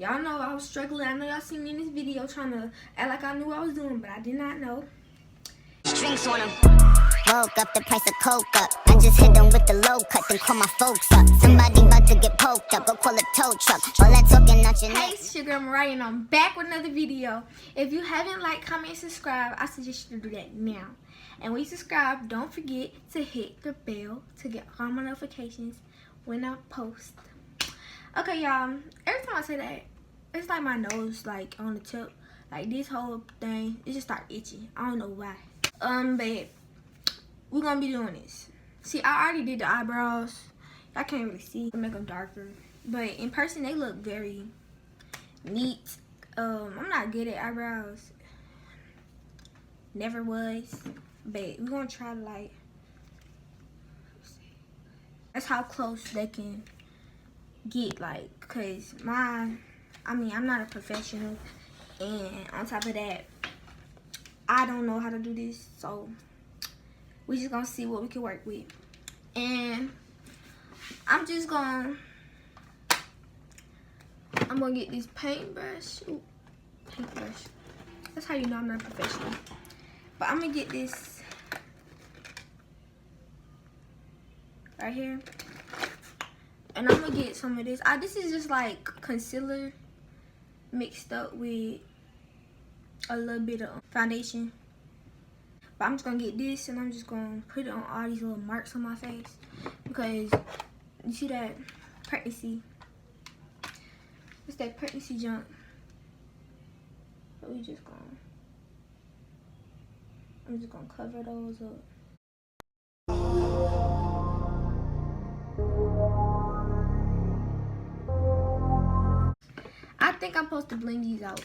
Y'all know I was struggling. I know y'all seen me in this video trying to act like I knew what I was doing, but I did not know. Drinks on him. Woke up, the price of coke up. I just hit them with the low cut, then call my folks up. Somebody about to get poked up, go call a tow truck. All that talking out your neck. Hey, it's your girl Mariah, and I'm back with another video. If you haven't liked, comment, subscribe, I suggest you to do that now. And when you subscribe, don't forget to hit the bell to get all my notifications when I post. Okay, y'all. Every time I say that, it's like my nose, like on the tip, like this whole thing, it just start itching. I don't know why. But we're gonna be doing this. See, I already did the eyebrows. I can't really see. I make them darker, but in person they look very neat. I'm not good at eyebrows. Never was, but we're gonna try to like. That's how close they can get, like, cause I'm not a professional, and on top of that, I don't know how to do this, so we just gonna see what we can work with. And I'm gonna get this paintbrush. Ooh, paintbrush. That's how you know I'm not a professional. But I'm gonna get this right here, and I'm gonna get some of this. This is just like concealer mixed up with a little bit of foundation. But I'm just gonna get this, and I'm just gonna put it on all these little marks on my face, because you see that pregnancy. It's that pregnancy junk. So I'm just gonna cover those up. I think I'm supposed to blend these out.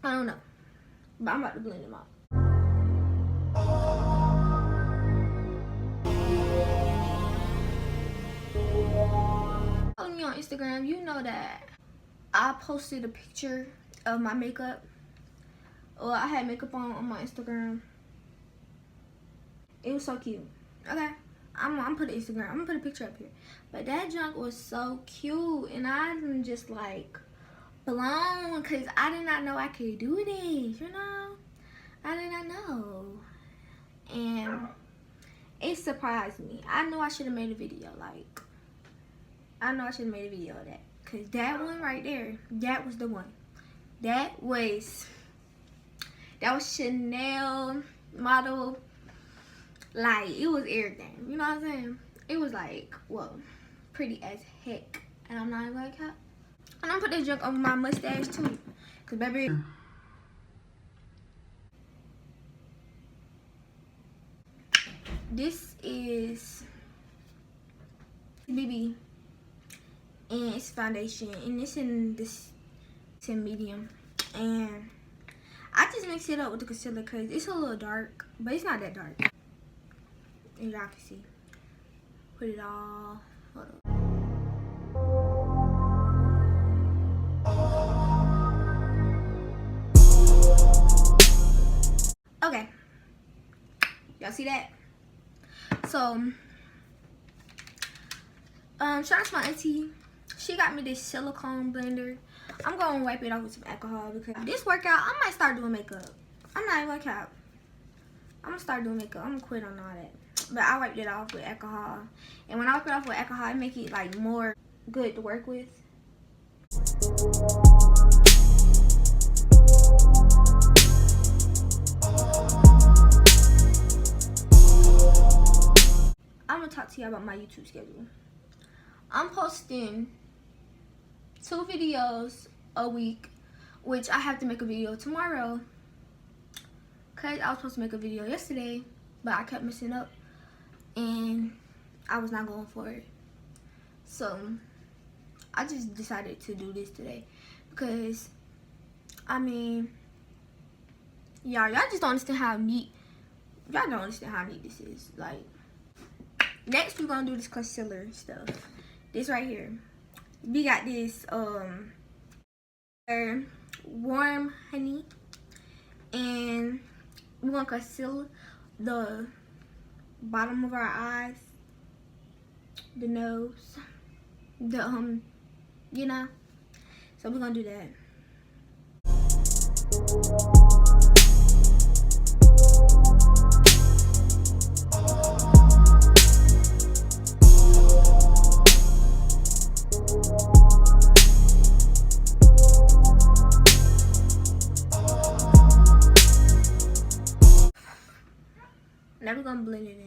I don't know, but I'm about to blend them out. Follow me on Instagram. You know that I posted a picture of my makeup. Well, I had makeup on my Instagram. It was so cute. Okay, I'm put Instagram. I'm gonna put a picture up here. But that junk was so cute, and I'm just like blown, because I did not know I could do this. You know, I did not know, and it surprised me. I know I should have made a video. Like, I know I should have made a video of that, because that one right there, that was the one. That was Chanel model. Like, it was everything. You know what I'm saying? It was like, whoa, pretty as heck. And I'm not even gonna cap. And I'm gonna put this junk on my mustache too, cause baby. This is BB, and it's foundation, and it's in this 10 medium, and I just mix it up with the concealer because it's a little dark, but it's not that dark. And y'all can see. Put it all. Hold on. Okay. Y'all see that? So, shout out to my auntie. She got me this silicone blender. I'm gonna wipe it off with some alcohol, because this workout, I might start doing makeup. I'm not even gonna cap. I'm gonna start doing makeup. I'm gonna quit on all that. But I wiped it off with alcohol. And when I wipe it off with alcohol, it make it like more good to work with. I'm gonna talk to you about my YouTube schedule. I'm posting 2 videos a week, which I have to make a video tomorrow, because I was supposed to make a video yesterday, but I kept messing up and I was not going for it. So I just decided to do this today, because y'all just don't understand how neat. Y'all don't understand how neat this is. Like, next we're gonna do this concealer stuff. This right here. We got this warm honey, and we're gonna conceal the bottom of our eyes, the nose, the you know. So we're gonna do that. Now we're gonna blend it in.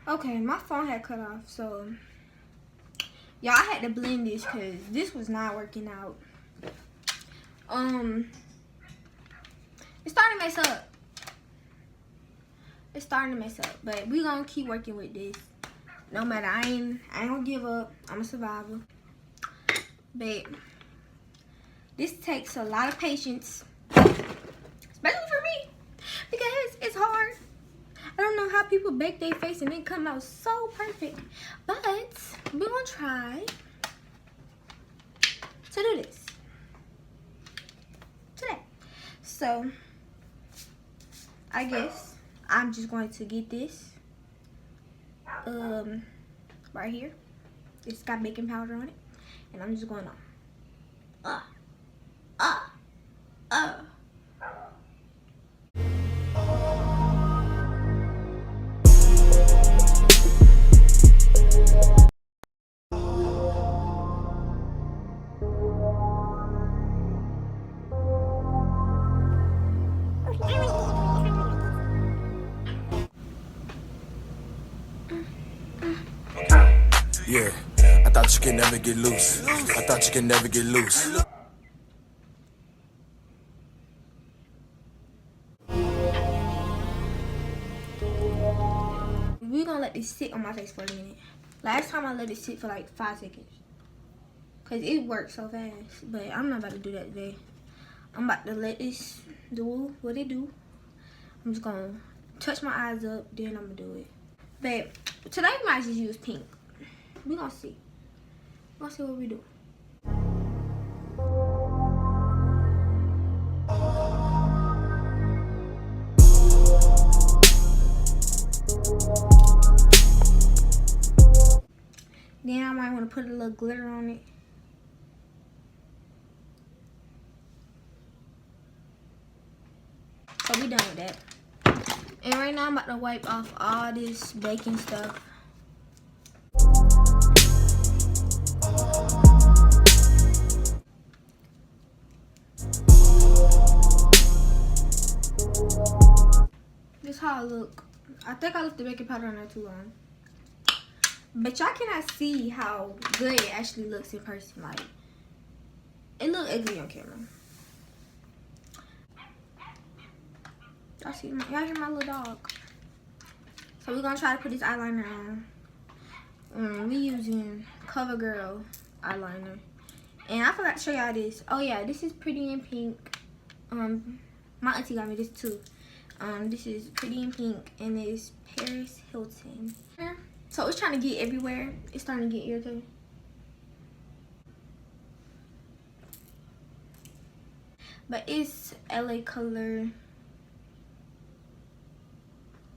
Okay, my phone had cut off, so y'all, I had to blend this because this was not working out. It's starting to mess up. It's starting to mess up, but we gonna keep working with this. No matter, I ain't gonna give up. I'm a survivor. But this takes a lot of patience, especially for me, because it's hard. I don't know how people bake their face and it come out so perfect, but we're gonna try to do this today. So I guess I'm just going to get this right here. It's got baking powder on it, and I'm just going to Yeah, I thought you could never get loose. I thought you could never get loose. We're gonna let this sit on my face for a minute. Last time I let it sit for like 5 seconds, cause it worked so fast. But I'm not about to do that today. I'm about to let this do what it do. I'm just gonna touch my eyes up, then I'm gonna do it. But today we might just use pink. We gonna see. We gonna see what we do. Then I might want to put a little glitter on it. So we done with that. And right now I'm about to wipe off all this baking stuff. This is how I look. I think I left the baking powder on there too long. But y'all cannot see how good it actually looks in person. Like, it look ugly on camera. Y'all see y'all hear my little dog. So we're gonna try to put this eyeliner on. We using CoverGirl eyeliner. And I forgot to show y'all this. Oh yeah, this is Pretty in Pink. My auntie got me this too. This is Pretty in Pink, and it's Paris Hilton. So it's trying to get everywhere. It's starting to get irritating. But it's LA Color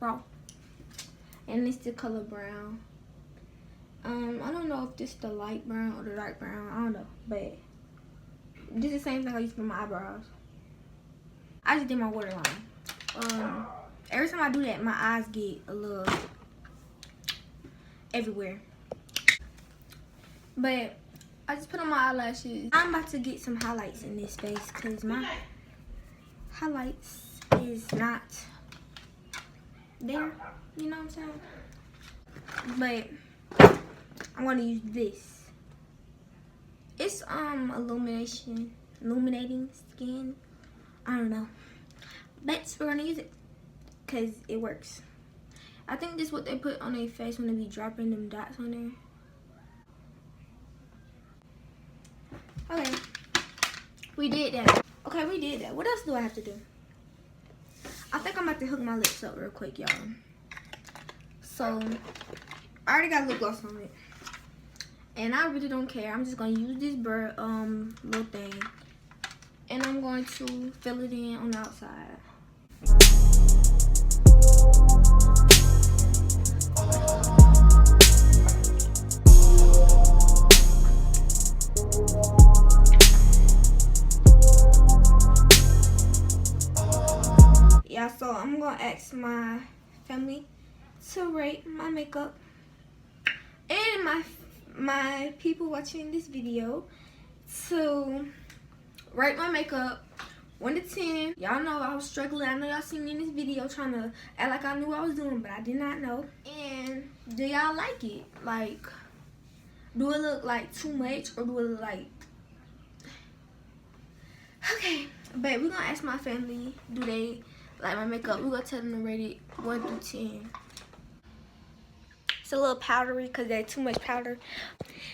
Raw. And it's the color brown. I don't know if this is the light brown or the dark brown. I don't know. But this is the same thing I use for my eyebrows. I just did my waterline. Every time I do that, my eyes get a little everywhere. But I just put on my eyelashes. I'm about to get some highlights in this face because my highlights is not there. You know what I'm saying? But I'm gonna use this. It's illuminating skin. I don't know. But we're gonna use it because it works. I think this is what they put on their face when they be dropping them dots on there. Okay, we did that. Okay, we did that. What else do I have to do? I think I'm about to hook my lips up real quick, y'all. So, I already got lip gloss on it. And I really don't care. I'm just going to use this little thing. And I'm going to fill it in on the outside. Yeah, so I'm going to ask my family to rate my makeup. And my people watching this video to rate my makeup 1 to 10. Y'all know I was struggling. I know y'all seen me in this video trying to act like I knew what I was doing, but I did not know. And do y'all like it? Like, do it look like too much, or do it look like... Okay, but we're gonna ask my family, do they like my makeup? We're gonna tell them to rate it 1 through 10. It's a little powdery because there's too much powder.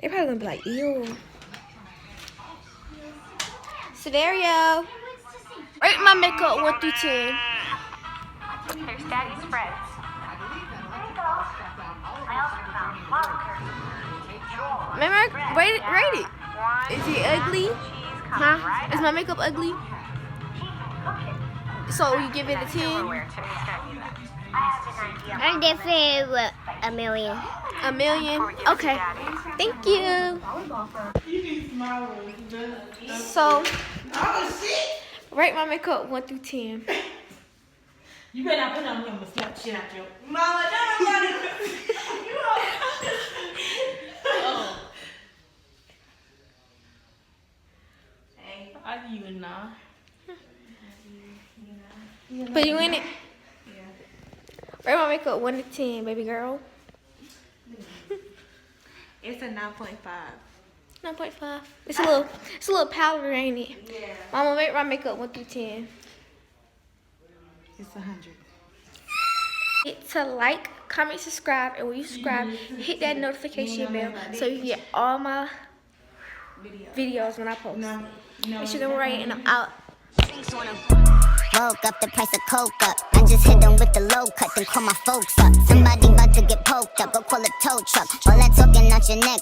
They probably gonna be like, ew. Scenario. Rate my makeup 1 through 10. There's Daddy's friends. Remember, rate it. Is it ugly? Huh? Is my makeup ugly? So you give it a 10? I'm different with a million. A million? Okay. Thank you. So, rate my makeup 1 through 10. You better not put on him and slap the shit out your mama. Hey, I give you a 9. But you in it? Rate my makeup 1 to 10, baby girl. It's a 9.5. 9.5. It's a little powder, ain't it? Yeah. Mama, rate my makeup 1 through 10. It's 100. Hit to like, comment, subscribe, and when you subscribe, hit that notification bell so you get all my videos when I post. It's your girl Mariah, and I'm out. Drinks on 'em. Woke up, the price of coke up. I just hit them with the low cut, then call my folks up. Somebody about to get poked up, go call a tow truck. All that talking out your neck.